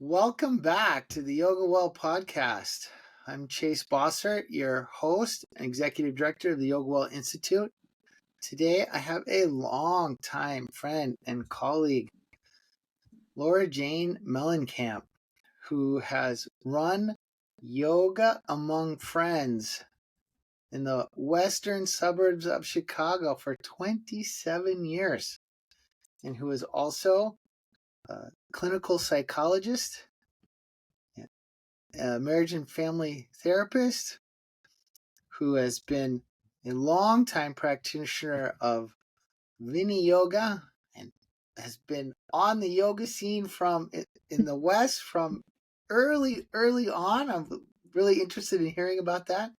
Welcome back to the Yoga Well podcast. I'm Chase Bossert, your host and executive director of the Yoga Well Institute. Today, I have a long-time friend and colleague, Laura Jane Mellencamp, who has run Yoga Among Friends in the western suburbs of Chicago for 27 years, and who is also a clinical psychologist, a marriage and family therapist, who has been a longtime practitioner of Vini Yoga and has been on the yoga scene from in the West from early on. I'm really interested in hearing about that.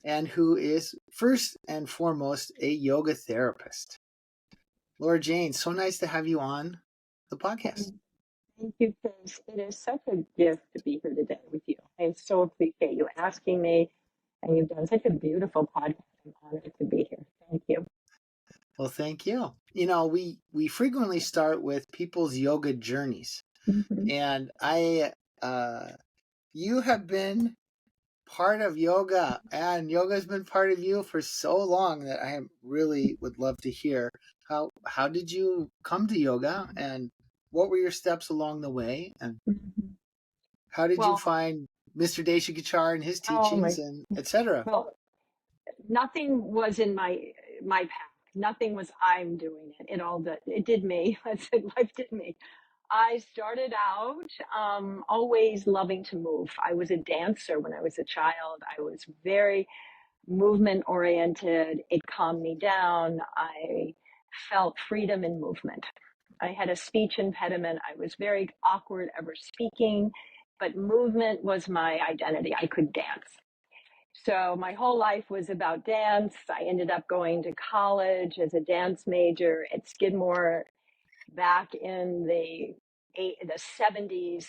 And who is first and foremost a yoga therapist. Laura Jane, so nice to have you on the podcast. Thank you, Chris. It is such a gift to be here today with you. I so appreciate you asking me, and you've done such a beautiful podcast. I'm honored to be here. Thank you. Well, thank you. You know, we frequently start with people's yoga journeys. Mm-hmm. And you have been part of yoga, and yoga has been part of you for so long that I really would love to hear how did you come to yoga, and what were your steps along the way, and Mm-hmm. how did you Well, find Mr. Deshikachar and his oh teachings, my, and etc. well, nothing was in my path. Nothing was I'm doing it. It did me. I said life did me. I started out always loving to move. I was a dancer when I was a child. I was very movement oriented. It calmed me down. I felt freedom in movement. I had a speech impediment. I was very awkward ever speaking, but movement was my identity. I could dance. So my whole life was about dance. I ended up going to college as a dance major at Skidmore back in the 70s.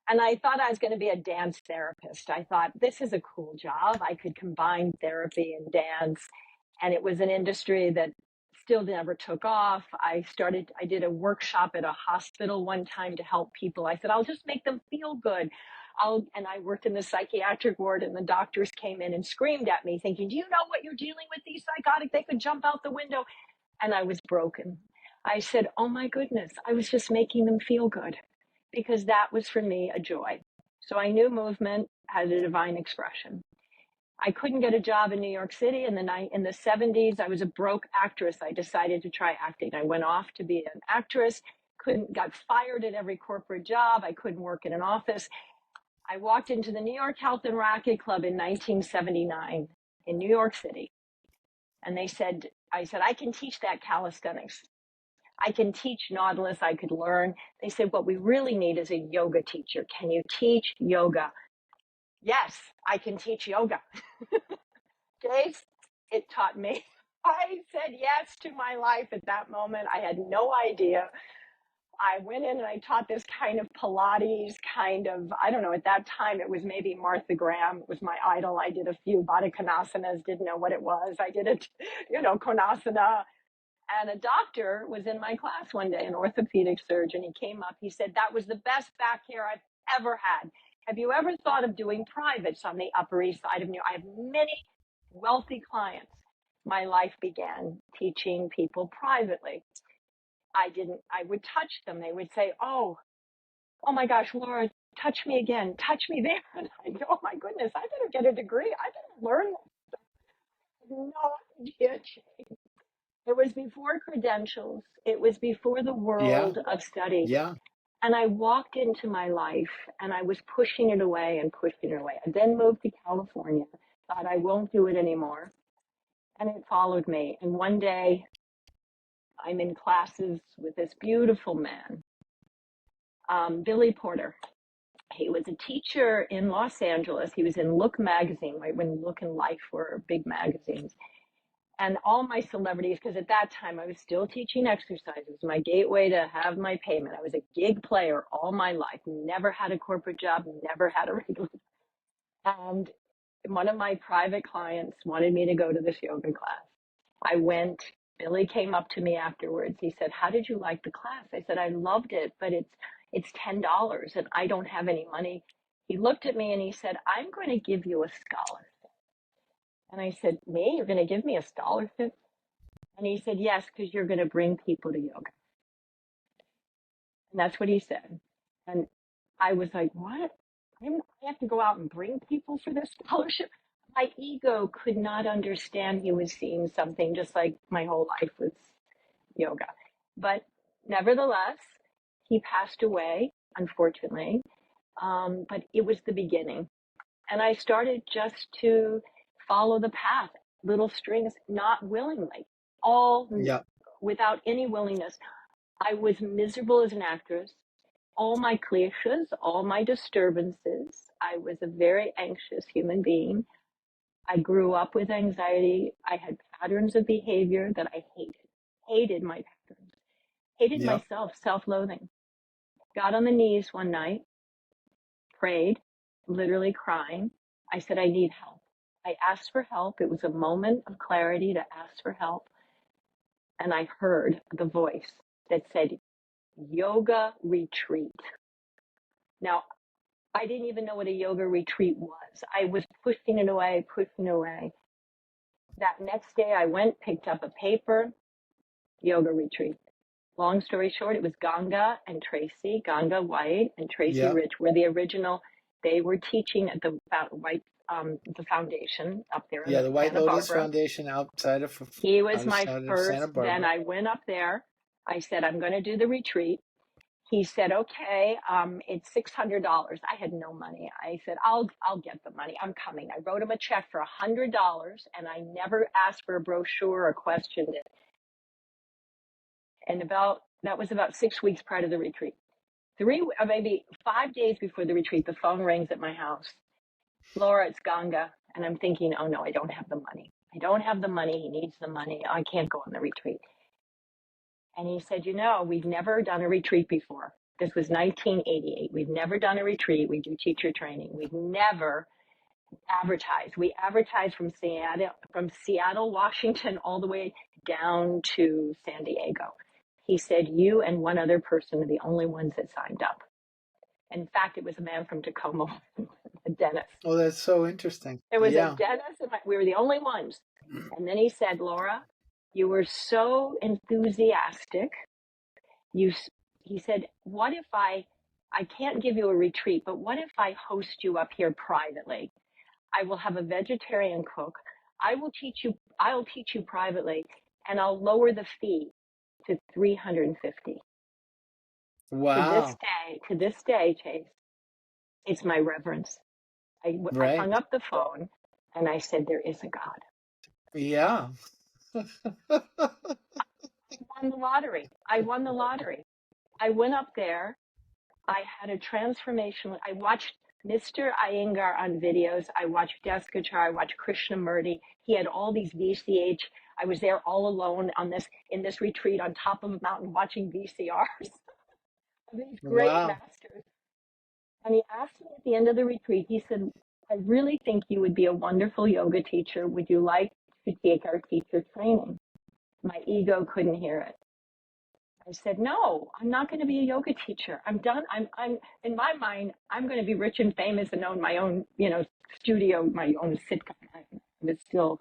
And I thought I was going to be a dance therapist. I thought this is a cool job. I could combine therapy and dance. And it was an industry that still never took off. I did a workshop at a hospital one time to help people. I said, I'll just make them feel good. And I worked in the psychiatric ward, and the doctors came in and screamed at me thinking, do you know what you're dealing with? These psychotic, they could jump out the window. And I was broken. I said, oh my goodness, I was just making them feel good, because that was for me a joy. So I knew movement had a divine expression. I couldn't get a job in New York City in the 70s. I was a broke actress. I decided to try acting. I went off to be an actress, got fired at every corporate job. I couldn't work in an office. I walked into the New York Health and Racquet Club in 1979 in New York City. And I said, I can teach that calisthenics. I can teach Nautilus. I could learn. They said, what we really need is a yoga teacher. Can you teach yoga? Yes, I can teach yoga. Dave, it taught me. I said yes to my life at that moment. I had no idea. I went in and I taught this kind of Pilates, I don't know, at that time it was maybe Martha Graham. It was my idol. I did a few Baddha Konasanas, didn't know what it was. I did it, Konasana. And a doctor was in my class one day, an orthopedic surgeon. He came up, he said, that was the best back care I've ever had. Have you ever thought of doing privates on the Upper East Side of New York? I have many wealthy clients. My life began teaching people privately. I would touch them. They would say, oh my gosh, Laura, touch me again, touch me there. And I go, oh my goodness, I better get a degree. I better learn this. No idea. It was before credentials. It was before the Yeah, world of study. yeah. And I walked into my life and I was pushing it away and pushing it away. I then moved to California, thought I won't do it anymore. And it followed me. And one day I'm in classes with this beautiful man, Billy Porter. He was a teacher in Los Angeles. He was in Look magazine, right when Look and Life were big magazines. And all my celebrities, because at that time I was still teaching exercise. It was my gateway to have my payment. I was a gig player all my life, never had a corporate job, never had a regular. And one of my private clients wanted me to go to this yoga class. I went. Billy came up to me afterwards. He said, how did you like the class? I said, I loved it, but it's $10 and I don't have any money. He looked at me and he said, I'm going to give you a scholarship. And I said, me? You're going to give me a scholarship? And he said, yes, because you're going to bring people to yoga. And that's what he said. And I was like, what? I have to go out and bring people for this scholarship? My ego could not understand he was seeing something, just like my whole life was yoga. But nevertheless, he passed away, unfortunately. But it was the beginning. And I started just to follow the path, little strings, not willingly, all Yeah. without any willingness. I was miserable as an actress. All my cliches, all my disturbances. I was a very anxious human being. I grew up with anxiety. I had patterns of behavior that I hated my patterns, hated Yeah. myself, self-loathing. Got on the knees one night, prayed, literally crying. I said, I need help. I asked for help. It was a moment of clarity to ask for help. And I heard the voice that said, yoga retreat. Now, I didn't even know what a yoga retreat was. I was pushing it away, pushing it away. That next day, I went, picked up a paper, yoga retreat. Long story short, it was Ganga and Tracy, Ganga White and Tracy Yeah. Rich were the original. They were teaching at the foundation up there Yeah. in The White Santa Lotus Barbara. Foundation outside He was my of first. Santa Then Barbara. I went up there. I said, I'm going to do the retreat. He said, okay, it's $600. I had no money. I said, I'll get the money. I'm coming. I wrote him a check for $100 and I never asked for a brochure or questioned it. And that was about 6 weeks prior to the retreat. Maybe 5 days before the retreat, the phone rings at my house. Laura, it's Ganga. And I'm thinking, oh no, I don't have the money. I don't have the money. He needs the money. I can't go on the retreat. And he said, we've never done a retreat before. This was 1988. We've never done a retreat. We do teacher training. We've never advertised. We advertised from Seattle, Washington, all the way down to San Diego. He said, you and one other person are the only ones that signed up. In fact, it was a man from Tacoma, a dentist. Oh, that's so interesting. There was a Yeah. dentist, and we were the only ones. And then he said, Laura, you were so enthusiastic. He said, what if I can't give you a retreat, but what if I host you up here privately? I will have a vegetarian cook. I'll teach you privately, and I'll lower the fee to $350. Wow. To this day, Chase, it's my reverence. I Right. hung up the phone and I said, there is a God. Yeah. I won the lottery. I won the lottery. I went up there. I had a transformation. I watched Mr. Iyengar on videos. I watched Deskachar. I watched Krishnamurti. He had all these VCH. I was there all alone in this retreat on top of a mountain watching VCRs of these great Wow. masters. And he asked me at the end of the retreat, he said, I really think you would be a wonderful yoga teacher. Would you like to take our teacher training? My ego couldn't hear it. I said, no, I'm not going to be a yoga teacher. I'm done. I'm in my mind, I'm going to be rich and famous and own my own, studio, my own sitcom. I was still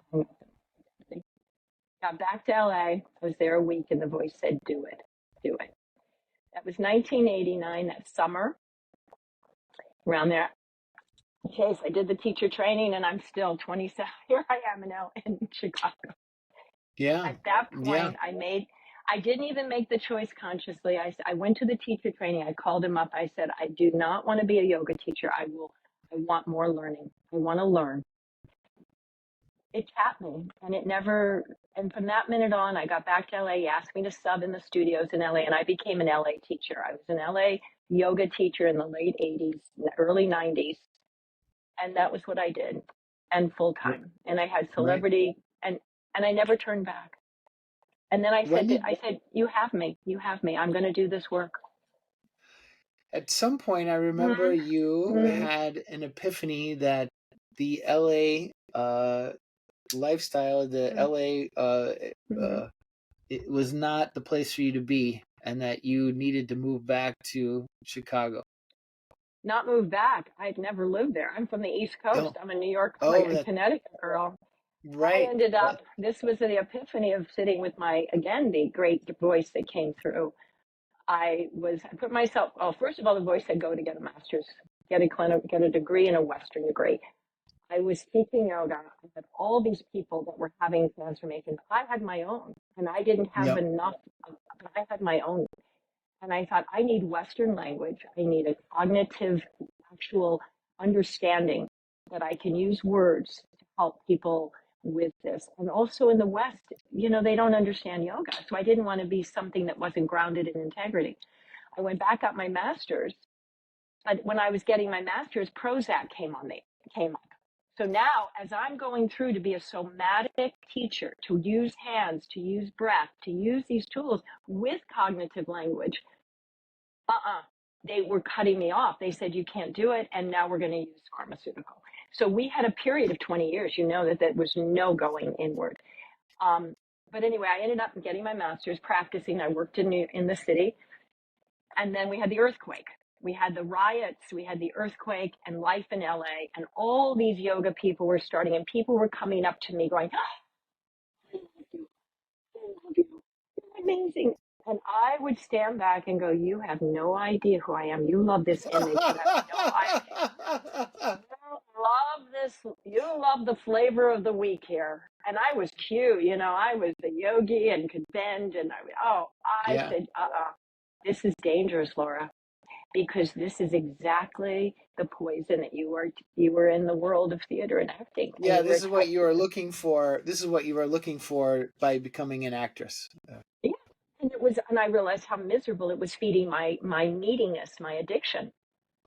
got back to LA. I was there a week and the voice said, do it, do it. That was 1989, that summer, around there. Chase, I did the teacher training and I'm still 27. Here I am in Chicago. Yeah. At that Yeah. point, I didn't even make the choice consciously. I went to the teacher training. I called him up. I said, I do not want to be a yoga teacher. I want more learning. I want to learn. It tapped me and from that minute on, I got back to LA. He asked me to sub in the studios in LA and I became an LA teacher. I was an LA yoga teacher in the late 80s, early 90s. And that was what I did, and full time. And I had Right. celebrity and I never turned back. And then When did I said, you have me. I'm going to do this work. At some point I remember Mm-hmm. you Mm-hmm. had an epiphany that the LA lifestyle, the LA Mm-hmm. it was not the place for you to be and that you needed to move back to Chicago. Not moved back. I'd never lived there. I'm from the East Coast. Oh, I'm a New York, oh, I'm a Connecticut girl. I right. ended up, this was the epiphany of sitting with again, the great voice that came through. I put myself, well, first of all, the voice said, go to get a master's, get a degree and a Western degree. I was teaching yoga. I had all these people that were having transformations. I had my own, and I didn't have Yep. enough, but I had my own. And I thought, I need Western language. I need a cognitive, actual understanding that I can use words to help people with this. And also in the West, they don't understand yoga. So I didn't want to be something that wasn't grounded in integrity. I went back up my master's, but when I was getting my master's, Prozac came up. So now, as I'm going through to be a somatic teacher, to use hands, to use breath, to use these tools with cognitive language, they were cutting me off. They said, you can't do it. And now we're going to use pharmaceutical. So we had a period of 20 years, that was no going inward. But anyway, I ended up getting my master's, practicing. I worked in the city. And then we had the earthquake. We had the riots, we had the earthquake and life in LA, and all these yoga people were starting, and people were coming up to me going, oh, I love you. I love you. You're amazing. And I would stand back and go, you have no idea who I am. You love this image. You have no idea. You love this. You love the flavor of the week here. And I was cute. I was the yogi and could bend. And I Yeah. said, this is dangerous, Laura, because this is exactly the poison that you were in the world of theater and acting, and Yeah, you were this is what you are attached. looking for. This is what you are looking for by becoming an actress. Yeah, and I realized how miserable it was, feeding my neediness, my addiction.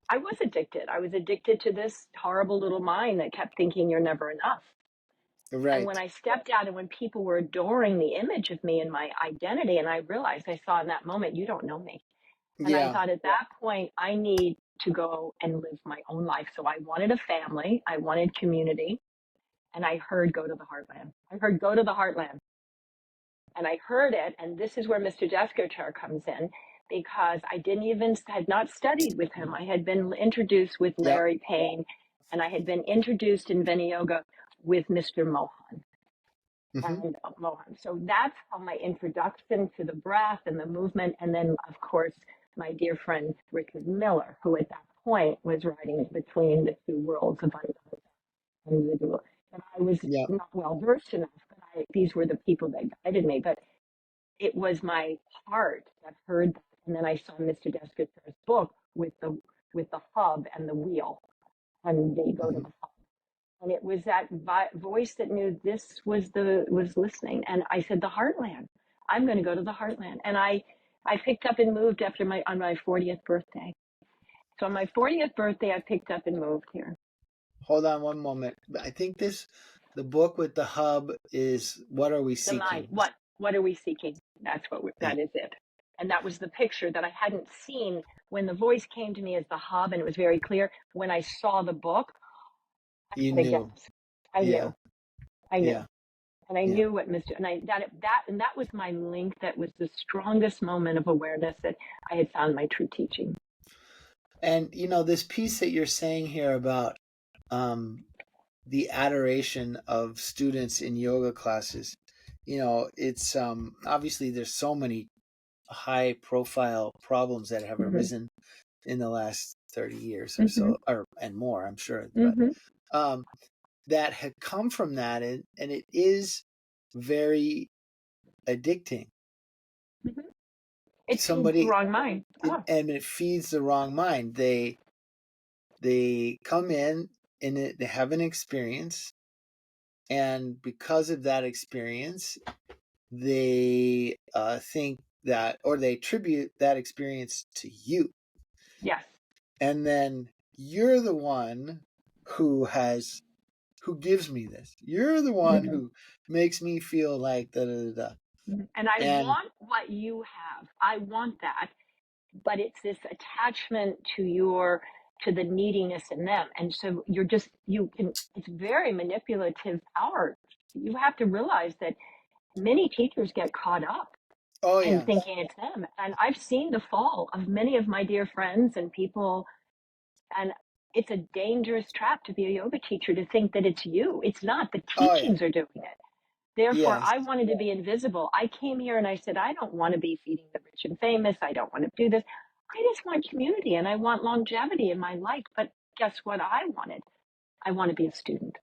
I was addicted. I was addicted to this horrible little mind that kept thinking you're never enough. And when Right. I stepped out, and when people were adoring the image of me and my identity, and I realized, I saw in that moment, you don't know me. And I Yeah. thought, at that point, I need to go and live my own life. So I wanted a family, I wanted community, and I heard, go to the heartland. I heard, go to the heartland. And I heard it, and this is where Mr. Descochar comes in, because had not studied with him. I had been introduced with Yep. Larry Payne, and I had been introduced in Vini Yoga with Mr. Mohan. Hmm. And Mohan. So that's how my introduction to the breath and the movement, and then of course my dear friend Richard Miller, who at that point was riding between the two worlds of individual. And I was Yep. not well versed enough, but these were the people that guided me. But it was my heart that heard that, and then I saw Mr. Descott's book with the hub and the wheel, and they go to Hmm. the hub. And it was that voice that knew this was listening. And I said, the heartland. I'm going to go to the heartland. And I picked up and moved on my 40th birthday. So on my 40th birthday, I picked up and moved here. Hold on one moment. I think the book with the hub is What Are We The mind. Seeking? What are we seeking? Yeah. That is it. And that was the picture that I hadn't seen when the voice came to me as the hub, and it was very clear. When I saw the book, I You had a knew. gasp. I Yeah. knew. I knew. Yeah. And I Yeah. knew what Mr. And that was my link. That was the strongest moment of awareness that I had found my true teaching. And this piece that you're saying here about the adoration of students in yoga classes, it's obviously there's so many high profile problems that have Mm-hmm. arisen in the last 30 years or Mm-hmm. so, and more, I'm sure, but Mm-hmm. that had come from that, and it is very addicting. Mm-hmm. It feeds the Somebody wrong mind. and it feeds the wrong mind. They come in and they have an experience, and because of that experience, they think that, or they attribute that experience to you, Yes. and then you're the one who gives me this. You're the one Mm-hmm. who makes me feel like da da da da. And I And want what you have. I want that, but it's this attachment to the neediness in them. And so it's very manipulative power. You have to realize that many teachers get caught up. Oh and yes. thinking it's them. And I've seen the fall of many of my dear friends and people, and it's a dangerous trap to be a yoga teacher to think that it's you. It's not. The Oh yeah. teachings are doing it. Therefore, Yes. I wanted to be invisible. I came here and I said, I don't want to be feeding the rich and famous. I don't want to do this. I just want community and I want longevity in my life. But guess what I wanted? I want to be a student.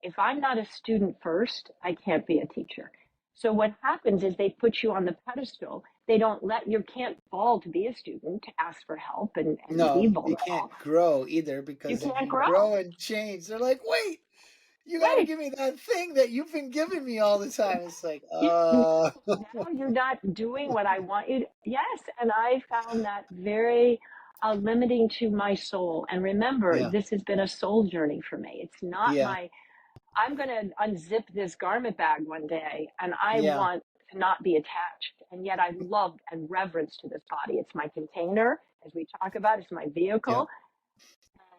If I'm not a student first, I can't be a teacher. So what happens is they put you on the pedestal. They don't let you can't fall to be a student, to ask for help and be No, you vulnerable. can't grow either You because if can't you grow. grow and change, they're like, wait, you got to Right. give me that thing that you've been giving me all the time. It's like, Now you're not doing what I want you to. Yes. And I found that very limiting to my soul. And remember, yeah, this has been a soul journey for me. It's not yeah, I'm going to unzip this garment bag one day and I yeah, want to not be attached. And yet I love and reverence to this body. It's my container, as we talk about, it's my yeah, vehicle.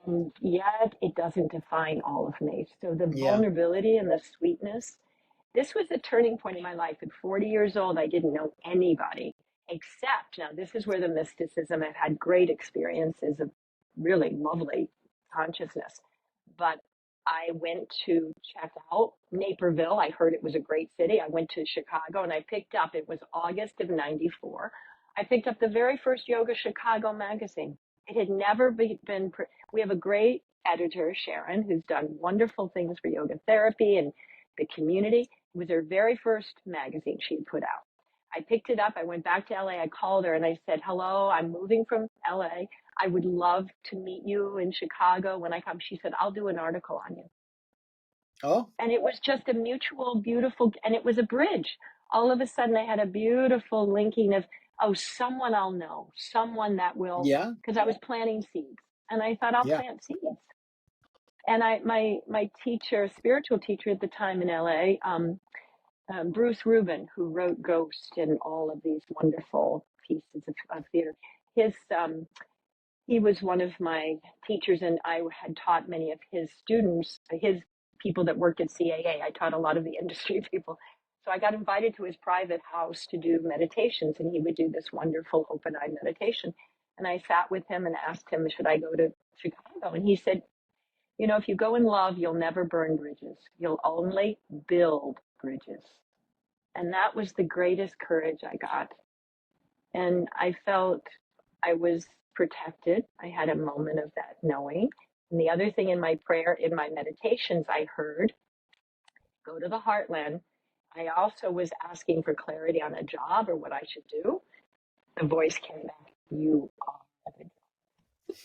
And yet it doesn't define all of me. So the yeah. vulnerability and the sweetness, this was a turning point in my life. At 40 years old, I didn't know anybody except, now this is where the mysticism, I've had great experiences of really lovely consciousness. But I went to check out Naperville. I heard it was a great city. I went to Chicago and I picked up, it was August of 94. I picked up the very first Yoga Chicago magazine. It had never been, we have a great editor, Sharon, who's done wonderful things for yoga therapy and the community. It was her very first magazine she had put out. I picked it up. I went back to LA. I called her and I said, hello, I'm moving from LA. I would love to meet you in Chicago when I come. She said, I'll do an article on you. Oh, And it was just a mutual, beautiful, and it was a bridge. All of a sudden, I had a beautiful linking of, oh, someone I'll know, someone that will, yeah, because I was planting seeds. And I thought, I'll yeah. plant seeds. And my teacher, spiritual teacher at the time in LA, Bruce Rubin, who wrote Ghost and all of these wonderful pieces of theater, his he was one of my teachers, and I had taught many of his students, his people that worked at CAA. I taught a lot of the industry people. So I got invited to his private house to do meditations, and he would do this wonderful open eye meditation. And I sat with him and asked him, should I go to Chicago? And he said, you know, if you go in love, you'll never burn bridges. You'll only build bridges. And that was the greatest courage I got. And I felt I was protected. I had a moment of that knowing. And the other thing in my prayer, in my meditations, I heard, go to the heartland. I also was asking for clarity on a job or what I should do. The voice came back, you are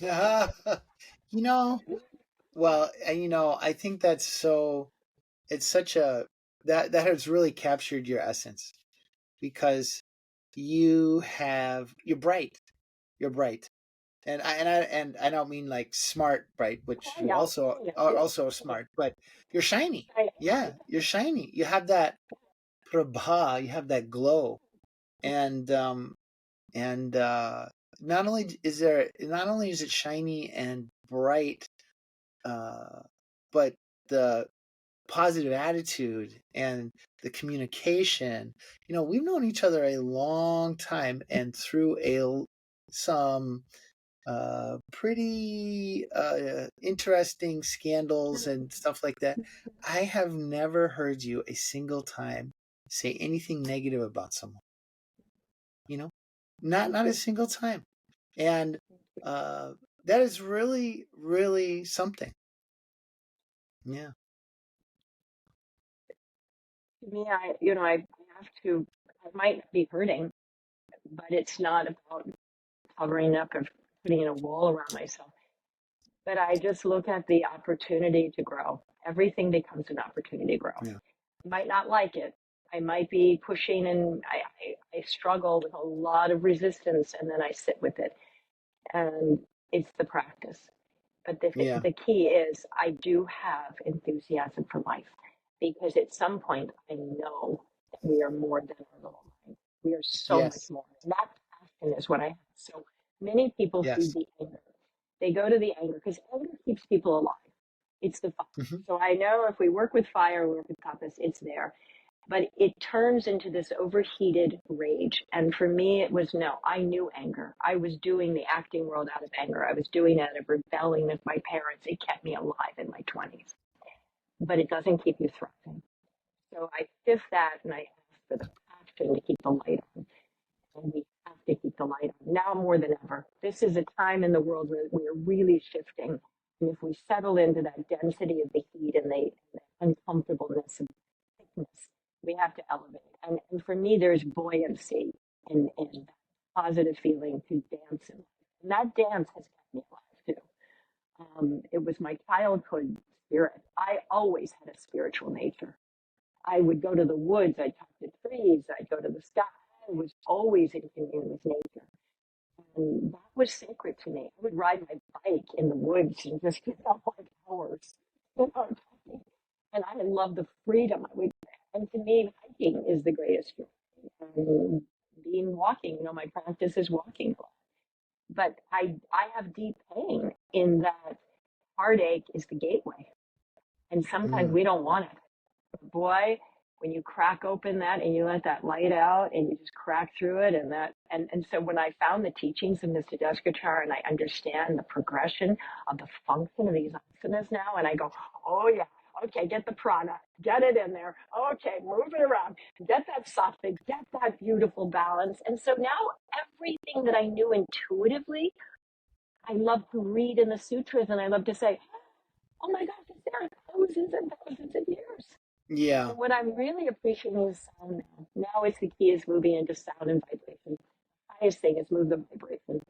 the you know, well, and I think that's so. It's such a that has really captured your essence because you're bright. You're bright. And I don't mean like smart bright, which job. you Yeah, also yeah, are yeah. also smart, but you're shiny. I, Yeah, you're shiny. You have that prabha, you have that glow. And and not only is it shiny and bright, uh but the positive attitude and the communication. We've known each other a long time, and through some pretty interesting scandals and stuff like that, I have never heard you a single time say anything negative about someone. You know, not thank not a you. single time, and uh, that is really, really something. Yeah, To me, I have to, I might be hurting, but it's not about covering up or putting in a wall around myself. But I just look at the opportunity to grow. Everything becomes an opportunity to grow. yeah, I might not like it. I might be pushing and I struggle with a lot of resistance and then I sit with it. And it's the practice. But yeah, the key is I do have enthusiasm for life because at some point I know that we are more than our little mind. We are so much yes, more. And that passion is what I have. So many people feed yes, the anger. They go to the anger because anger keeps people alive. It's the fire. hmm So I know if we work with fire, we work with compass, it's there. but it turns into this overheated rage. And for me, it was no, I knew anger. I was doing the acting world out of anger. I was doing it out of rebelling with my parents. It kept me alive in my 20s, but it doesn't keep you thriving. So I shift that and I ask for the passion to keep the light on. And we have to keep the light on now more than ever. This is a time in the world where we are really shifting. And if we settle into that density of the heat and the uncomfortableness of thickness, we have to elevate. And for me, there's buoyancy in that positive feeling to dance in life. And that dance has kept me alive too. It was my childhood spirit. I always had a spiritual nature. I would go to the woods, I'd talk to trees, I'd go to the sky. I was always in communion with nature. And that was sacred to me. I would ride my bike in the woods and just get up like hours. You know, and I love the freedom. And to me, hiking is the greatest joy. And being walking, my practice is walking. But I have deep pain in that heartache is the gateway. And sometimes Mm. we don't want it. But boy, when you crack open that and you let that light out and you just crack through it and so when I found the teachings of Mr. Deskachar and I understand the progression of the function of these asanas now, and I go, oh yeah, okay, get the prana, get it in there, okay, move it around, get that sattvic, get that beautiful balance. And so now everything that I knew intuitively, I love to read in the sutras and I love to say, oh my gosh, it's there thousands and thousands of years. Yeah. And what I'm really appreciating is sound now. Now it's the key is moving into sound and vibration. The highest thing is move the vibration.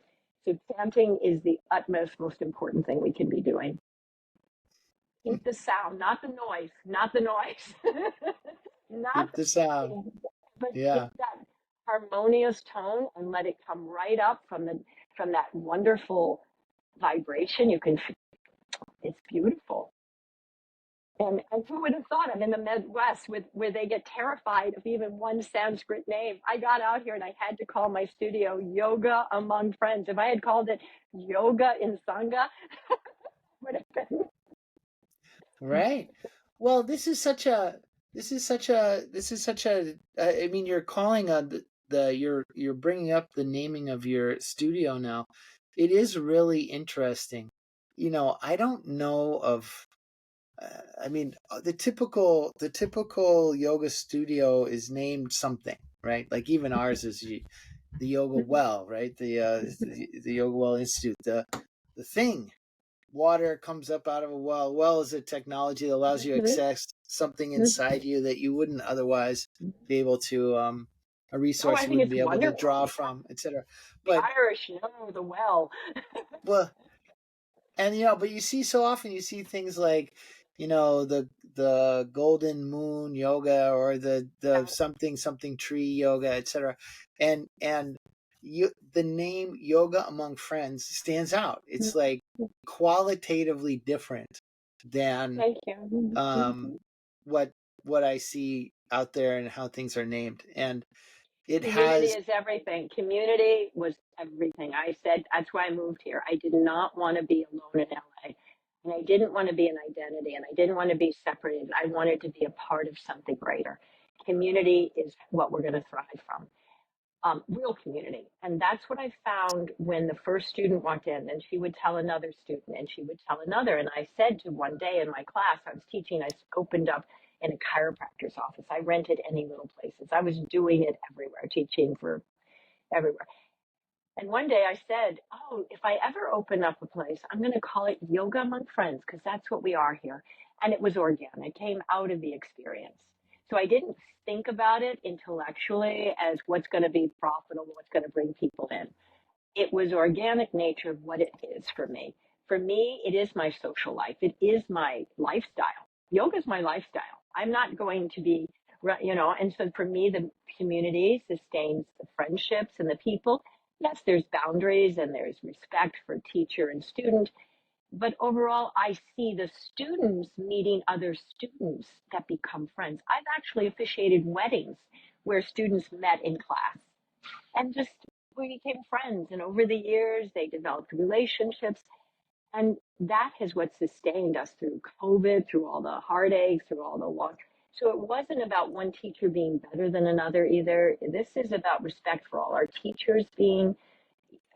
So chanting is the utmost, most important thing we can be doing. Keep the sound, not the noise, not the noise, not Keep the the sound. thing, but keep Yeah. that harmonious tone and let it come right up from that wonderful vibration. You can, it's beautiful. And who would have thought I'm in the Midwest where they get terrified of even one Sanskrit name. I got out here and I had to call my studio Yoga Among Friends. If I had called it Yoga in Sangha, would have been. Right. Well, I mean, you're calling on you're bringing up the naming of your studio now. It is really interesting. I don't know of, I mean, the typical yoga studio is named something, right? Like even ours is the Yoga Well, right? The Yoga Well Institute, the thing. Water comes up out of a well. Well is a technology that allows you to access something inside you that you wouldn't otherwise be able to, a Oh, resource I you think wouldn't it's be able to wonderful. draw from, etc. The But Irish know the well. well, and but you see so often you see things like, the golden moon yoga or the something something tree yoga, etc. And the name Yoga Among Friends stands out. It's like qualitatively different than Thank you. um what what I see out there and how things are named. And it Community has is everything. Community was everything. I said that's why I moved here. I did not want to be alone in LA. And I didn't want to be an identity and I didn't want to be separated. I wanted to be a part of something greater. Community is what we're going to thrive from. Real community. And that's what I found when the first student walked in and she would tell another student and she would tell another. And I said to one day in my class, I was teaching, I opened up in a chiropractor's office. I rented any little places. I was doing it everywhere, teaching for everywhere. And one day I said, oh, if I ever open up a place, I'm going to call it Yoga Among Friends because that's what we are here. And it was organic. It came out of the experience. So I didn't think about it intellectually as what's going to be profitable, what's going to bring people in. It was organic nature of what it is for me. For me, it is my social life. It is my lifestyle. Yoga is my lifestyle. I'm not going to be, and so for me, the community sustains the friendships and the people. Yes, there's boundaries and there's respect for teacher and student, but overall, I see the students meeting other students that become friends. I've actually officiated weddings where students met in class and just we became friends. And over the years, they developed relationships. And that is what sustained us through COVID, through all the heartaches, through all the loss. So it wasn't about one teacher being better than another either. This is about respect for all our teachers being,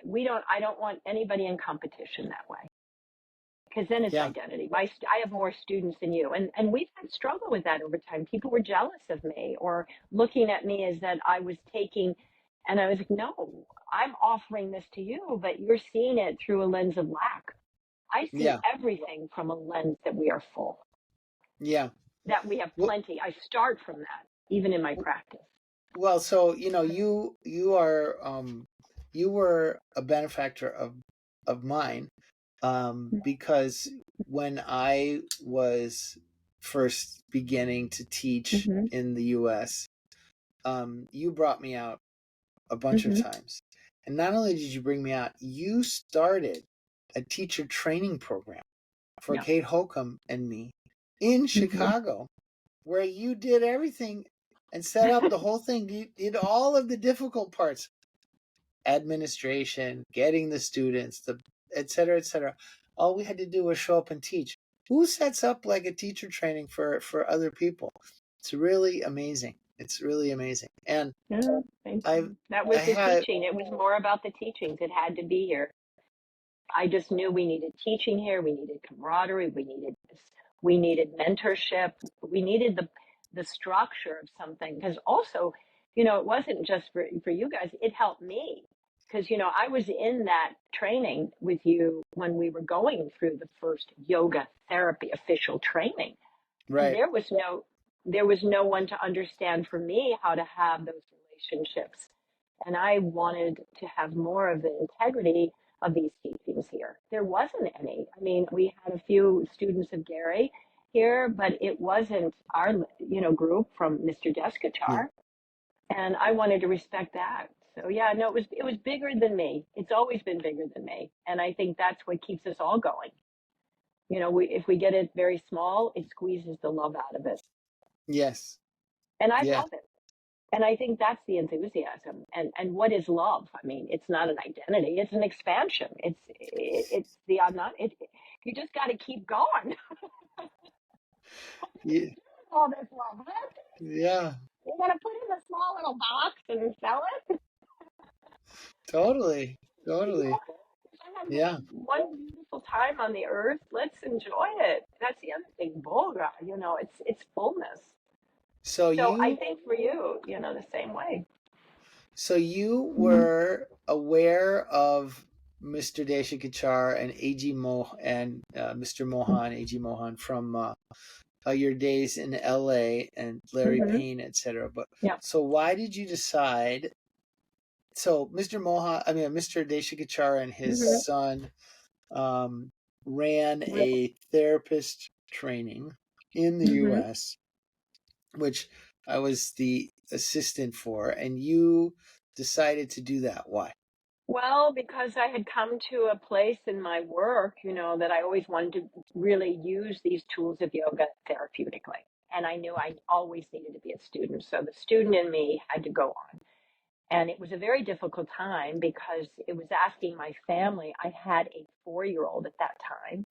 I don't want anybody in competition that way. Because then it's Yeah, identity. I have more students than you, and we've had struggle with that over time. People were jealous of me or looking at me as that I was taking, and I was like, no, I'm offering this to you, but you're seeing it through a lens of lack. I see yeah, everything from a lens that we are full, yeah. that we have Well, plenty. I start from that, even in my practice. well, so you are you were a benefactor of mine because when I was first beginning to teach Mm-hmm. in the U.S., you brought me out a bunch of Mm-hmm. times. And not only did you bring me out, you started a teacher training program for Yeah. Kate Holcomb and me in Mm-hmm. Chicago, where you did everything and set up the whole thing. You did all of the difficult parts, administration, getting the students, the et cetera, et cetera. All we had to do was show up and teach. Who sets up like a teacher training for other people? It's really amazing. It's really amazing. And Yeah, thank I you. That I was the had teaching. It was more about the teachings. It had to be here. I just knew we needed teaching here. We needed camaraderie. We needed mentorship. We needed the structure of something. Because also, it wasn't just for you guys. It helped me because I was in that training with you when we were going through the first yoga therapy official training, and right. there was no one to understand for me how to have those relationships. And I wanted to have more of the integrity of these teachings here. There wasn't any. I mean, we had a few students of Gary here, but it wasn't our, group from Mr. Yeah. Deskachar. And I wanted to respect that. So yeah, no, it was bigger than me. It's always been bigger than me. And I think that's what keeps us all going. If we get it very small, it squeezes the love out of it. Yes. And I Yeah. love it. And I think that's the enthusiasm. And what is love? I mean, it's not an identity; it's an expansion. It's the I'm not. You just got to keep going. Yeah. All this love, Yeah. you got to put it in a small little box and sell it. Totally. You know, Totally. I have this Yeah. one beautiful time on the earth. Let's enjoy it. That's the other thing, Boga. It's fullness. So So I you think for you, the same way. so you Mhm. were aware of Mr. Deshikachar and AG and Mr. Mohan, AG Mohan from your days in LA and Larry Mhm. Payne, etc. But Yeah. so why did you decide? So Mr. Deshikachar and his Mhm. son um, ran Really. a therapist training in the Mhm. U.S., which I was the assistant for, and you decided to do that. Why? Well, because I had come to a place in my work, that I always wanted to really use these tools of yoga therapeutically. And I knew I always needed to be a student. So the student in me had to go on. And it was a very difficult time because it was asking my family. I had a 4-year-old at that time,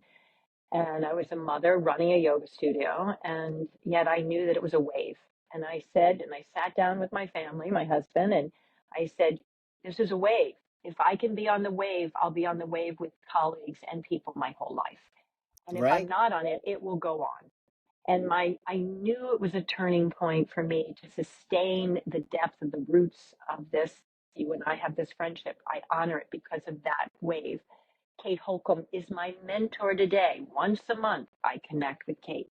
and I was a mother running a yoga studio, and yet I knew that it was a wave. And I sat down with my family, my husband, and I said, this is a wave. If I can be on the wave, I'll be on the wave with colleagues and people my whole life. And if I'm Right? not on it, it will go on. And I knew it was a turning point for me to sustain the depth of the roots of this. You and I have this friendship. I honor it because of that wave. Kate Holcomb is my mentor today. Once a month, I connect with Kate.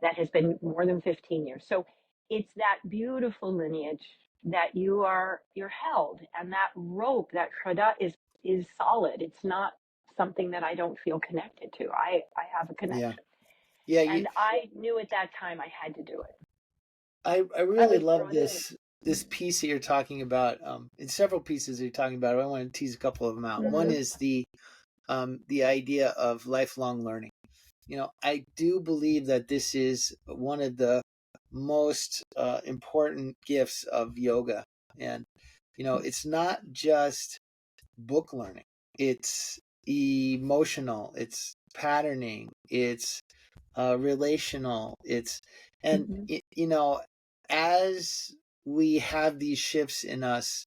That has been more than 15 years. So it's that beautiful lineage that you're held, and that rope, that shraddha is solid. It's not something that I don't feel connected to. I have a Yeah. connection, Yeah. and I knew at that time I had to do it. I I really was love brought in. this piece that you're talking about. In several pieces that you're talking about, I want to tease a couple of them out. One Mm-hmm. is the idea of lifelong learning. I do believe that this is one of the most important gifts of yoga. And, it's not just book learning, it's emotional, it's patterning, it's relational. And Hmm. as we have these shifts in us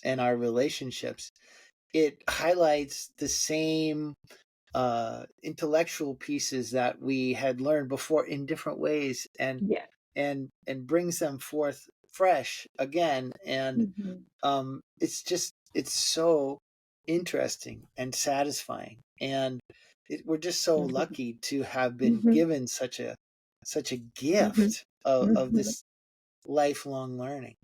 and our relationships, it highlights the same intellectual pieces that we had learned before in different ways, Yeah. and brings them forth fresh again. And Hmm. it's so interesting and satisfying, and we're just so Hmm. lucky to have been Hmm. given such a Hmm. gift of Hmm. this lifelong learning.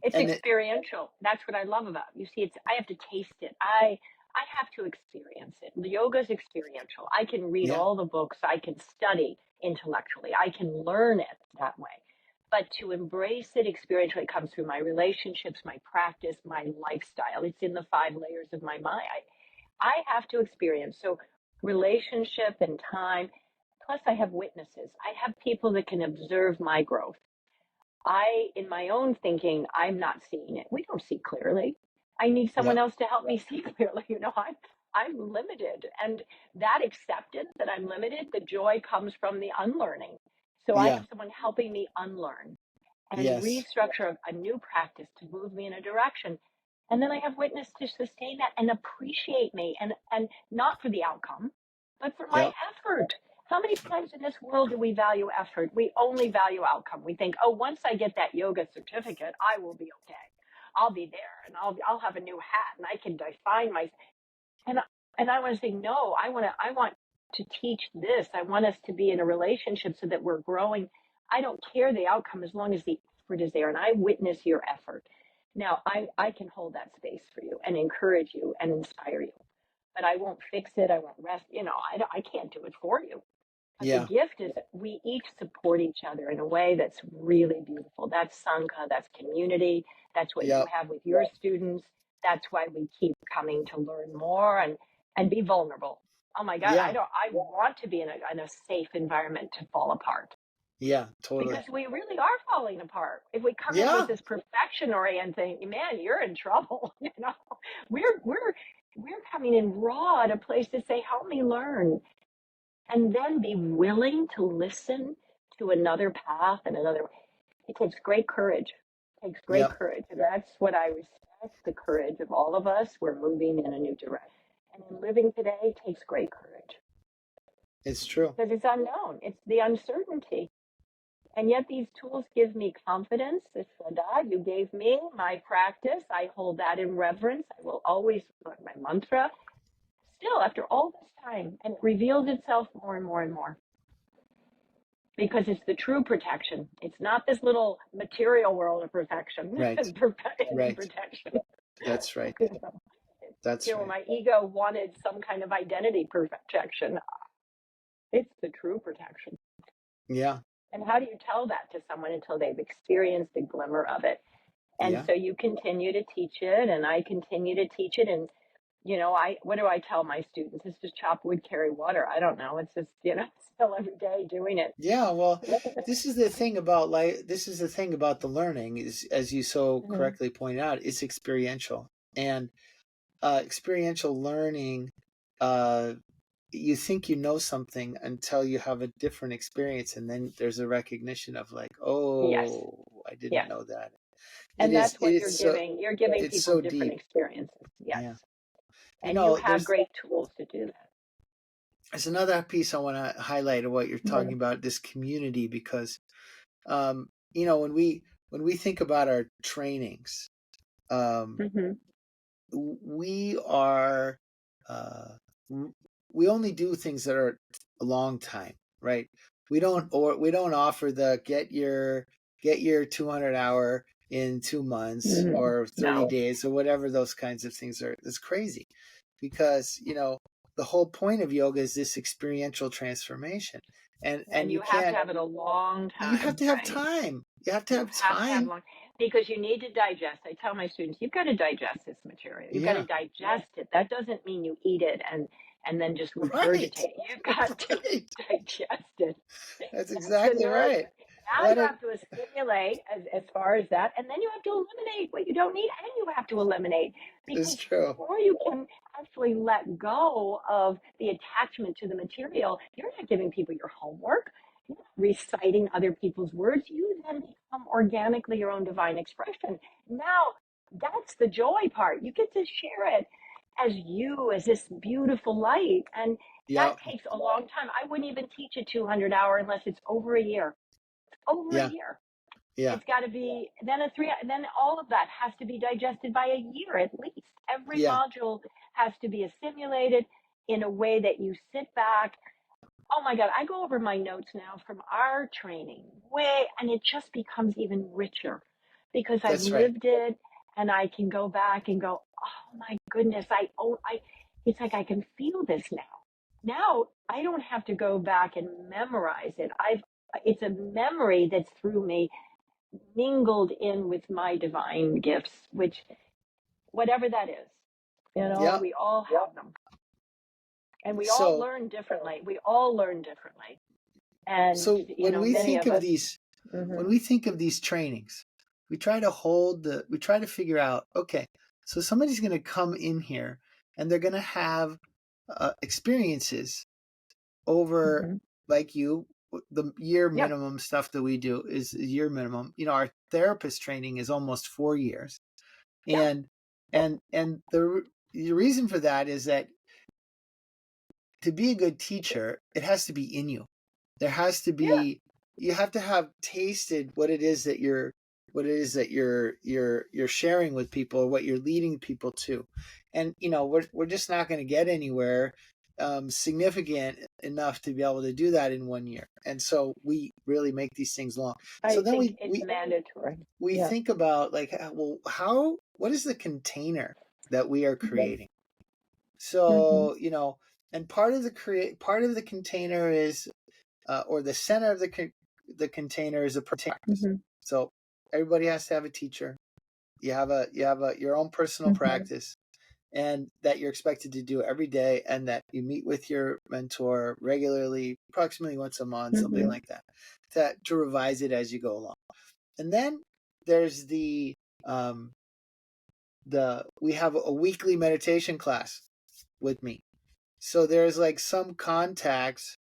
It's And experiential. That's what I love about it. You see, it's I have to taste it. I have to experience it. The yoga's experiential. I can read yeah, all the books. I can study intellectually. I can learn it that way. But to embrace it experientially comes through my relationships, my practice, my lifestyle. It's in the 5 layers of my mind. I have to experience. So relationship and time. Plus, I have witnesses. I have people that can observe my growth. In my own thinking, I'm not seeing it. We don't see clearly. I need yeah, someone else to help me see clearly. I'm limited. And that acceptance that I'm limited, the joy comes from the unlearning. So I yeah, have someone helping me unlearn and yes, restructure a new practice to move me in a direction. And then I have witness to sustain that and appreciate me and not for the outcome, but for my yep, effort. How many times in this world do we value effort? We only value outcome. We think, oh, once I get that yoga certificate, I will be okay. I'll be there and I'll have a new hat and I can define myself. And I want to say no. I want to teach this. I want us to be in a relationship so that we're growing. I don't care the outcome as long as the effort is there and I witness your effort. Now I can hold that space for you and encourage you and inspire you, but I won't fix it. I won't rest. I can't do it for you. But the yeah, gift is that we each support each other in a way that's really beautiful. That's Sangha, that's community, that's what you yep, have with your students. That's why we keep coming to learn more and be vulnerable. Oh my God, yeah, I want to be in a safe environment to fall apart yeah, totally. because we really are falling apart. If we come in with Yeah, this perfection oriented thing, man, you're in trouble. We're coming in raw at a place to say, help me learn and then be willing to listen to another path and another. It takes great courage. It takes great yep, courage. And that's what I respect the courage of all of us. We're moving in a new direction. And in living today takes great courage it's true. because it's unknown, it's the uncertainty. And yet these tools give me confidence. It's Shraddha, you gave me my practice. I hold that in reverence. I will always learn my mantra. Still, after all this time, and it reveals itself more and more and more. Because it's the true protection. It's not this little material world of protection, Right, right. protection. That's right. That's right. My ego wanted some kind of identity protection. It's the true protection. Yeah, And how do you tell that to someone until they've experienced a glimmer of it? And yeah, so you continue to teach it, and I continue to teach it. And what do I tell my students? It's just chop wood, carry water. I don't know. It's just still every day doing it. yeah. Well, this is the thing about the learning is, as you so Mhm. correctly point out, it's experiential. And experiential learning, uh, you think you know something until you have a different experience, and then there's a recognition of like, Yes, oh, I didn't yes. know that. It And is that's it what you're is so giving. You're giving it's people so different deep. experiences. Yes. Yeah. And you have There's great tools to do that. another piece I want to highlight of what you're talking Mhm. about, this community, because when we think about our trainings, um, Mhm. we are uh, we only do things that are a long time, right? We don't offer the get your 200 hour in 2 months Mhm. or 30 No. days or whatever those kinds of things are. It's crazy because the whole point of yoga is this experiential transformation, and And you you have to can't have it a long you have time, to have right? time. You have to You have have to have time. long because you need to digest. I tell my students, you've got to digest this material. You've got to Yeah. digest it. That doesn't mean you eat it and then just Right. regurgitate it. You've got to Right. digest it. That's That's the exactly right. nourishment. Now Let you it have to assimilate as far as that, and then you have to eliminate what you don't need, and you have to eliminate is because true. before you can actually let go of the attachment to the material, you're not giving people your homework. You're not reciting other people's words. You then become organically your own divine expression. Now, that's the joy part. You get to share it as you, as this beautiful light. And that Yeah. takes a long time. I wouldn't even teach a 200-hour unless it's over a year. Over a Yeah. year. Yeah. It's got to be then a three, then all of that has to be digested by a year at least. Every Yeah. module has to be assimilated in a way that you sit back. Oh my God, I go over my notes now from our training and it just becomes even richer because I've That's right. lived it and I can go back and go, oh my goodness, it's like I can feel this now. Now I don't have to go back and memorize it. It's a memory that's through me, mingled in with my divine gifts, which, whatever that is, Yeah. we all have them. And we all So learn differently. We all learn differently. And, so when we many think of of us. these when Hmm. we think of these trainings, we try to figure out, okay, so somebody's going to come in here and they're going to have experiences over, Hmm. like the year Yep. minimum stuff that we do is a year minimum. Our therapist training is almost 4 years. Yep. And the reason for that is that to be a good teacher, it has to be in you. There has to Yeah. be You have to have tasted what it is that you're sharing with people, or what you're leading people to. And we're just not going to get anywhere significant enough to be able to do that in 1 year. And so we really make these things long. So I then think we it's we mandatory. we Yeah. think about, like, well, what is the container that we are creating? Hmm. So, and part of the container is, or the center of the container is a practice. Hmm. So everybody has to have a teacher. You have your own personal Hmm. practice, and that you're expected to do every day, and that you meet with your mentor regularly, approximately once a month, something Hmm. like that, to revise it as you go along. And then there's um, we have a weekly meditation class with me. So there's like some contacts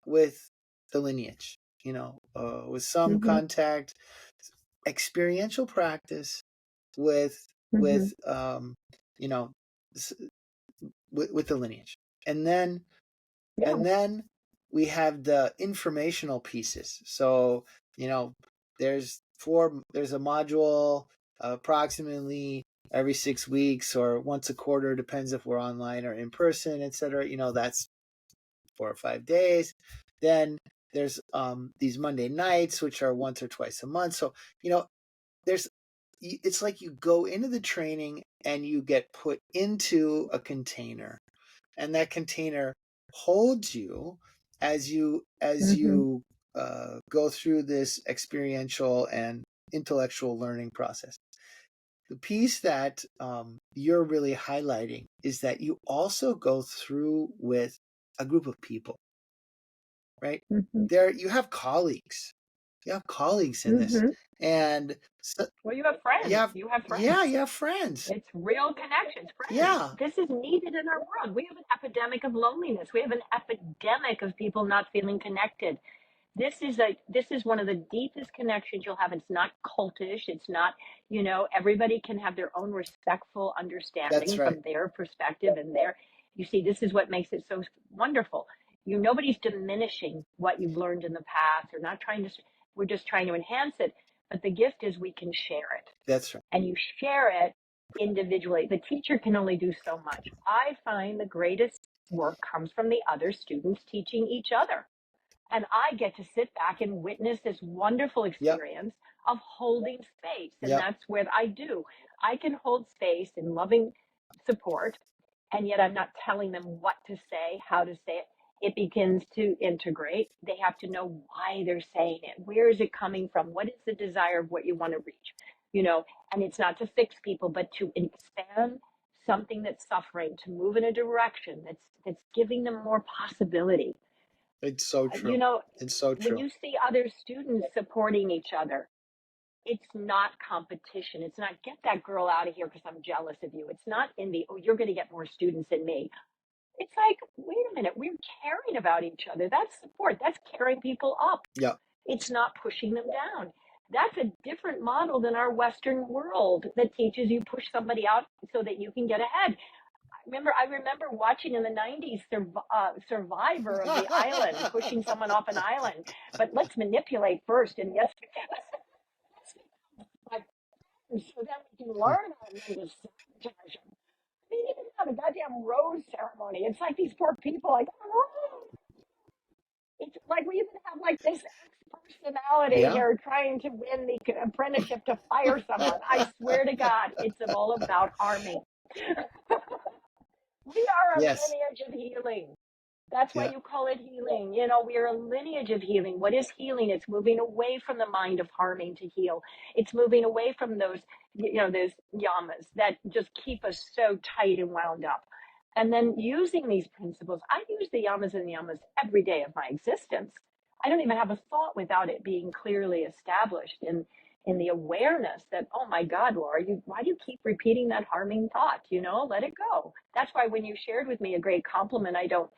with the lineage, with some Hmm. contact, experiential practice with Hmm. with you know with the lineage, and then Yeah. and then we have the informational pieces. So there's a module approximately every 6 weeks or once a quarter, depends if we're online or in person, etc. That's 4 or 5 days. Then there's these Monday nights, which are once or twice a month. So there's it's like you go into the training and you get put into a container, and that container holds you as Hmm. you go through this experiential and intellectual learning process. The piece that you're really highlighting is that you also go through with a group of people, right? Hmm. There you have colleagues. You have colleagues in this, Hmm. and so Well, you have friends. You have friends. you have friends. It's real connections, friends. Yeah, This is needed in our world. We have an epidemic of loneliness. We have an epidemic of people not feeling connected. This is one of the deepest connections you'll have. It's not cultish. It's not, everybody can have their own respectful that's understanding right. from their perspective and you see, this is what makes it so wonderful. Nobody's diminishing what you've learned in the past or not trying to, we're just trying to enhance it. But the gift is we can share it, That's right. and you share it individually. The teacher can only do so much. I find the greatest work comes from the other students teaching each other. And I get to sit back and witness this wonderful Yep. experience of holding space. And Yep. that's what I do. I can hold space in loving support, and yet I'm not telling them what to say, how to say it. It begins to integrate. They have to know why they're saying it. Where is it coming from? What is the desire of what you want to reach? And it's not to fix people, but to expand something that's suffering, to move in a direction that's giving them more possibility. It's so you true. know, It's so when true. you see other students supporting each other, It's not competition. It's not get that girl out of here because I'm jealous of you. It's not envy. Oh, you're going to get more students than me. It's like, wait a minute, we're caring about each other. That's support. That's carrying people up. Yeah. It's not pushing them down. That's a different model than our Western world that teaches you push somebody out so that you can get ahead. I remember watching in the 90s Survivor of the Island, pushing someone off an island. But let's manipulate first. And yes, so then we can learn how to sabotage them. I mean, even now, the goddamn rose ceremony, it's like these poor people, like, oh, it's like we even have like this personality Yeah. here trying to win the apprenticeship to fire someone. I swear to God, it's all about harming. We are a Yes. lineage of healing. That's why Yeah. you call it healing. You know, we are a lineage of healing. What is healing? It's moving away from the mind of harming to heal. It's moving away from those, those yamas that just keep us so tight and wound up. And then using these principles, I use the yamas and yamas every day of my existence. I don't even have a thought without it being clearly established in the awareness that, oh my God, Laura, why do you keep repeating that harming thought? Let it go. That's why when you shared with me a great compliment, I don't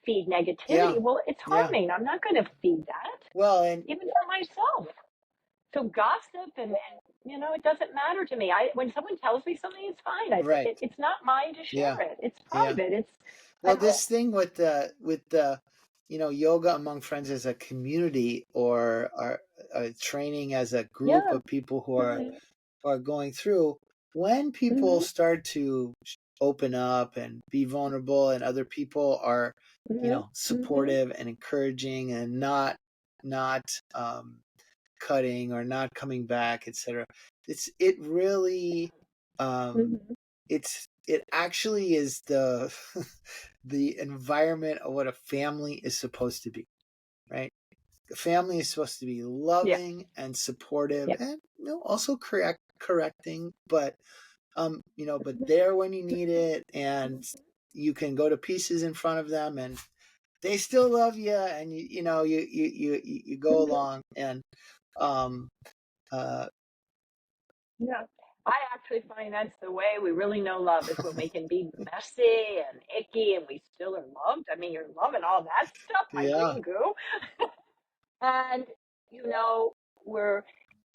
feed Yeah. negativity. Well, it's Yeah. harming. I'm not going to feed that, Well, and even for myself. So gossip it doesn't matter to me. When someone tells me something, it's fine. right. It's not mine to Yeah. share it. It's Yeah. private. Well, this thing with the yoga among friends as a community or training as a group yeah. of people who are going through, when people Mm-hmm, start to open up and be vulnerable and other people are mm-hmm, mm-hmm, supportive and encouraging and not cutting or not coming back, etc. It really um mm-hmm. it actually is the the environment of what a family is supposed to be, right? A family is supposed to be Yeah, loving and supportive yeah. and also correcting, but but Mm-hmm, there when you need it, and you can go to pieces in front of them and they still love you, and you go mm-hmm. along, and um uh Yeah. I actually find that's the way we really know love is when we can be messy and icky and we still are loved. I mean, you're loving all that stuff, my yeah, green goo. And, you know,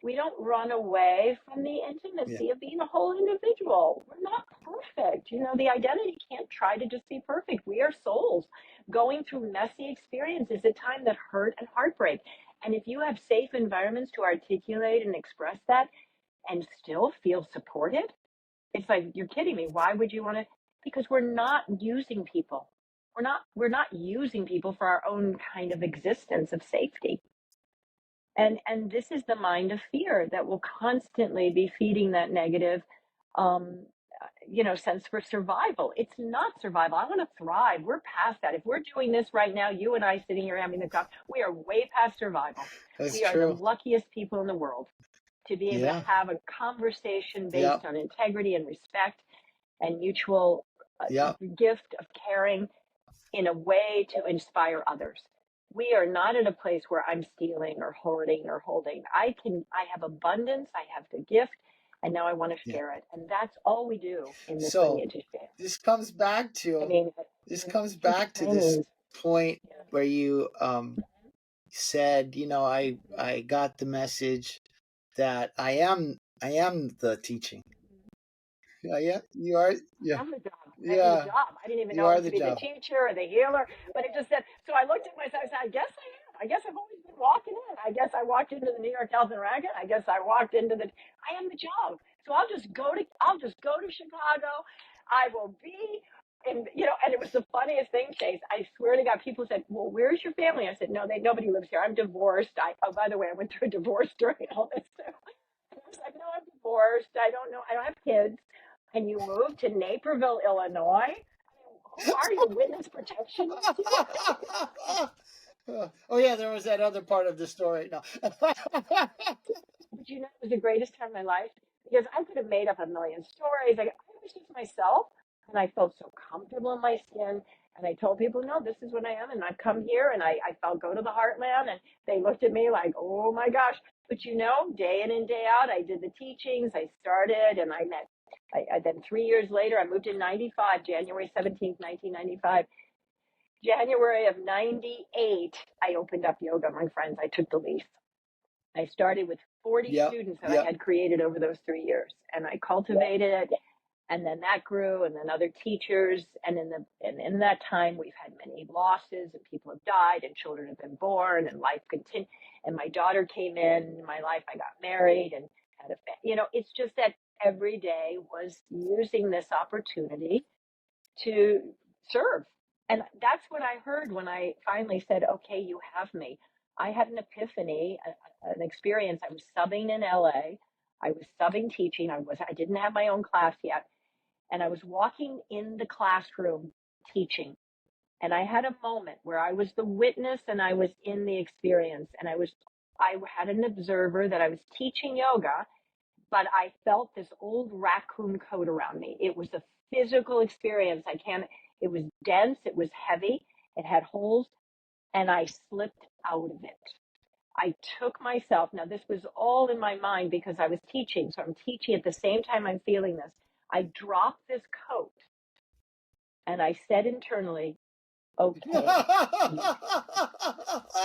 we don't run away from the yeah. intimacy of being a whole individual. We're not perfect. The identity can't try to just be perfect. We are souls going through messy experiences at time that hurt and heartbreak. And if you have safe environments to articulate and express that and still feel supported, it's like, you're kidding me. Why would you want to? Because we're not using people. We're not using people for our own kind of existence of safety. And this is the mind of fear that will constantly be feeding that negative um sense for survival. It's not survival. I want to thrive. We're past that. If we're doing this right now, you and I sitting here having the talk, we are way past survival. That's We are the true. luckiest people in the world to be able to Yeah. have a conversation Yep. based on integrity and respect and mutual Yep. gift of caring in a way to inspire others. We are not in a place where I'm stealing or hoarding or holding. I have abundance, I have the gift, and now I want to Yeah. share it. And that's all we do in this So lineage of share. this comes back I to mean, this comes teach back to this trainings. point Yeah. where you said, I got the message that I am the teaching. Yeah, yeah, you are. Yeah, I am the job. I am the yeah, job. I didn't even you know are to the be the job. teacher or the healer, but it just said, so I looked at myself and said, I guess I am. I guess I've always been walking in. I guess I walked into the New York Health and Racket. I guess I walked into I am the job. So I'll just go to Chicago. I will be and it was the funniest thing, Chase. I swear to God, people said, well, where's your family? I said, no, nobody lives here. I'm divorced. Oh, by the way, I went through a divorce during all this too. And I was like, no, I'm divorced. I don't know. I don't have kids. And you moved to Naperville, Illinois. Who are you? Witness protection agency? Oh yeah, there was that other part of the story. No. But it was the greatest time of my life because I could have made up a million stories. Like I was just myself, and I felt so comfortable in my skin. And I told people, no, this is what I am. And I've come here and I felt go to the heartland. And they looked at me like, oh my gosh. But day in and day out, I did the teachings. I started and then 3 years later, I moved in 95, January 17th, 1995. January of 98, I opened up yoga, my friends. I took the lease. I started with 40 Yep. students that I Yep. had created over those 3 years. And I cultivated it, and then that grew, and then other teachers, and in that time we've had many losses, and people have died, and children have been born, and life continued. And my daughter came in my life. I got married and had a it's just that every day was using this opportunity to serve. And that's what I heard when I finally said, okay, you have me. I had an epiphany, an experience. I was subbing in LA. I was subbing teaching. I didn't have my own class yet. And I was walking in the classroom teaching. And I had a moment where I was the witness and I was in the experience. And I had an observer that I was teaching yoga, but I felt this old raccoon coat around me. It was a physical experience. It was dense, it was heavy, it had holes, and I slipped out of it. I took myself, now this was all in my mind because I was teaching. So I'm teaching at the same time I'm feeling this. I dropped this coat and I said internally, okay. I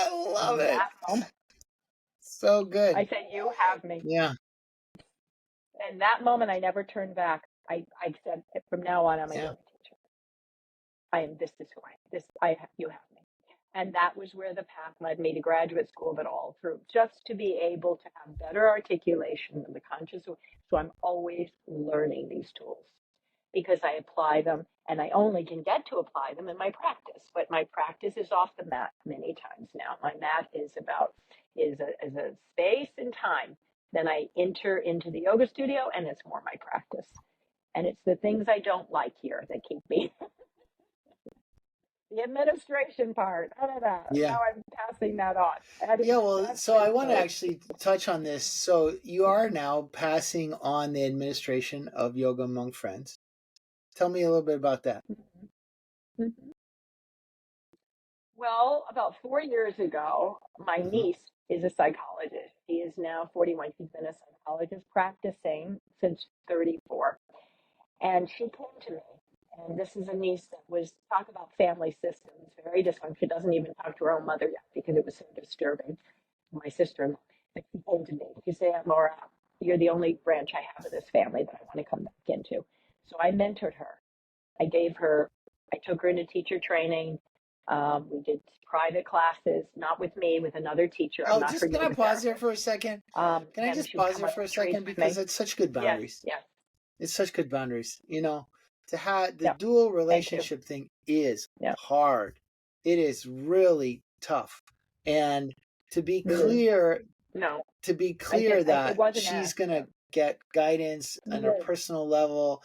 love In it. that moment, So good. I said, you have me. Yeah. In that moment, I never turned back. I said, from now on, I'm a Yeah. yoga teacher. This is who I am. You have me. And that was where the path led me to graduate school, but all through just to be able to have better articulation of the conscious. So I'm always learning these tools because I apply them, and I only can get to apply them in my practice. But my practice is off the mat many times now. My mat is a space and time. Then I enter into the yoga studio, and it's more my practice. And it's the things I don't like here that keep me the administration part. Yeah. Now I'm passing that on. Yeah, well, That's so I been want to good. actually touch on this. So you are now passing on the administration of Yoga Among Friends. Tell me a little bit about that. Mm-hmm. Mm-hmm. Well, about 4 years ago, my Mm-hmm. niece is a psychologist. She is now 41. She's been a psychologist practicing since 34. And she came to me. And this is a niece that was, talk about family systems, very dysfunctional. She doesn't even talk to her own mother yet because it was so disturbing. My sister-in-law. But she came to me. She said, Aunt Laura, you're the only branch I have of this family that I want to come back into. So I mentored her. I took her into teacher training. We did private classes, not with me, with another teacher. I'm Oh, not her just can I yoga pause there therapist. for a second? Can I And just she would pause come there on for a retreats second with because me. it's such good Yes, boundaries. yes, It's such good boundaries. To have the yeah. dual Thank you. relationship thing is Yeah. hard. It is really tough. And to be Mm-hmm. clear, No, it that wasn't she's that. going Yeah. to get guidance on her Yes. personal level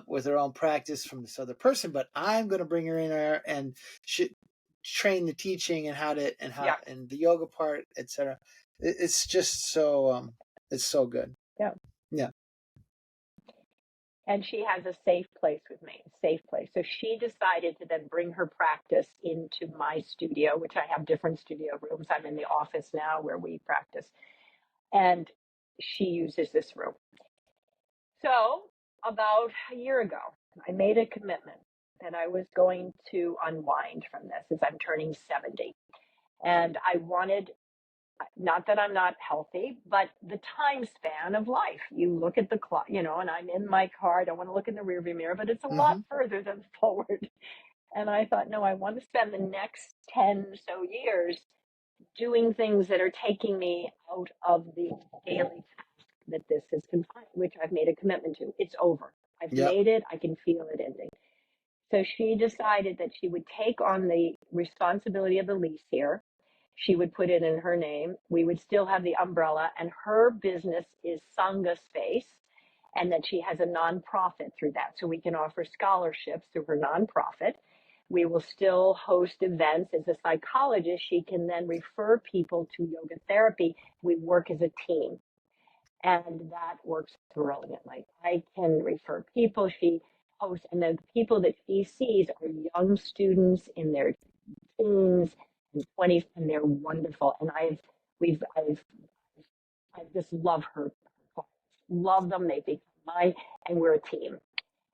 with her own practice from this other person, but I'm going to bring her in there and train the teaching and Yeah. and the yoga part, etc. It's just so it's so good. Yeah. Yeah. And she has a safe place with me, safe place. So she decided to then bring her practice into my studio, which I have different studio rooms. I'm in the office now where we practice, and she uses this room. So about a year ago, I made a commitment that I was going to unwind from this as I'm turning 70. And I wanted, not that I'm not healthy, but the time span of life. You look at the clock, and I'm in my car. I don't want to look in the rearview mirror, but it's a lot Mm-hmm. further than forward. And I thought, no, I want to spend the next 10 so years doing things that are taking me out of the daily task that this is confined, which I've made a commitment to. It's over. I've Yep. made it. I can feel it ending. So she decided that she would take on the responsibility of the lease here. She would put it in her name. We would still have the umbrella, and her business is Sangha Space, and that she has a nonprofit through that. So we can offer scholarships through her nonprofit. We will still host events. As a psychologist, she can then refer people to yoga therapy. We work as a team, and that works brilliantly. I can refer people. host, and the people that she sees are young students in their teens and 20s, and they're wonderful. And I just love her clients, love them. They become mine, and we're a team.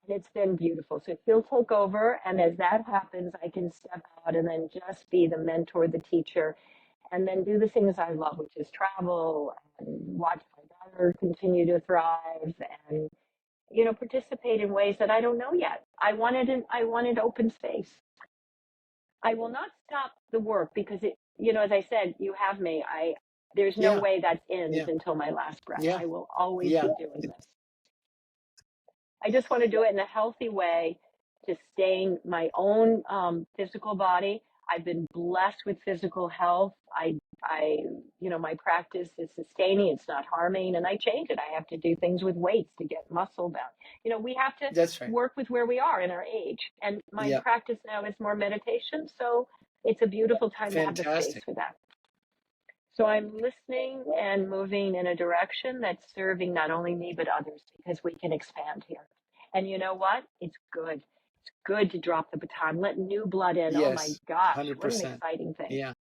And it's been beautiful. So she'll take over, and as that happens, I can step out and then just be the mentor, the teacher, and then do the things I love, which is travel and watch my daughter continue to thrive, and participate in ways that I don't know yet. I wanted open space. I will not stop the work because as I said, you have me. There's no Yeah. way that ends Yeah. until my last breath. Yeah. I will always Yeah. be doing this. I just want to do it in a healthy way, to sustain my own physical body. I've been blessed with physical health. My practice is sustaining. It's not harming, and I change it. I have to do things with weights to get muscle down. We have to That's right. work with where we are in our age. And my Yeah. practice now is more meditation. So it's a beautiful time to have the space Fantastic. for that. So I'm listening and moving in a direction that's serving not only me, but others, because we can expand here. And you know what? It's good. It's good to drop the baton, let new blood in. Oh my Yes. gosh, what an 100%. exciting thing. Yeah.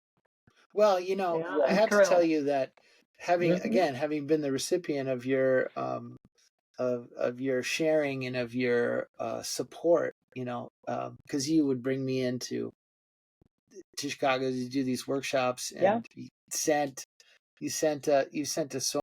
Well, Yeah, I I'm have to tell thrilled. you that Hmm. having been the recipient of your of your sharing and of your support, because you would bring me to Chicago to do these workshops, Yeah. and you sent us so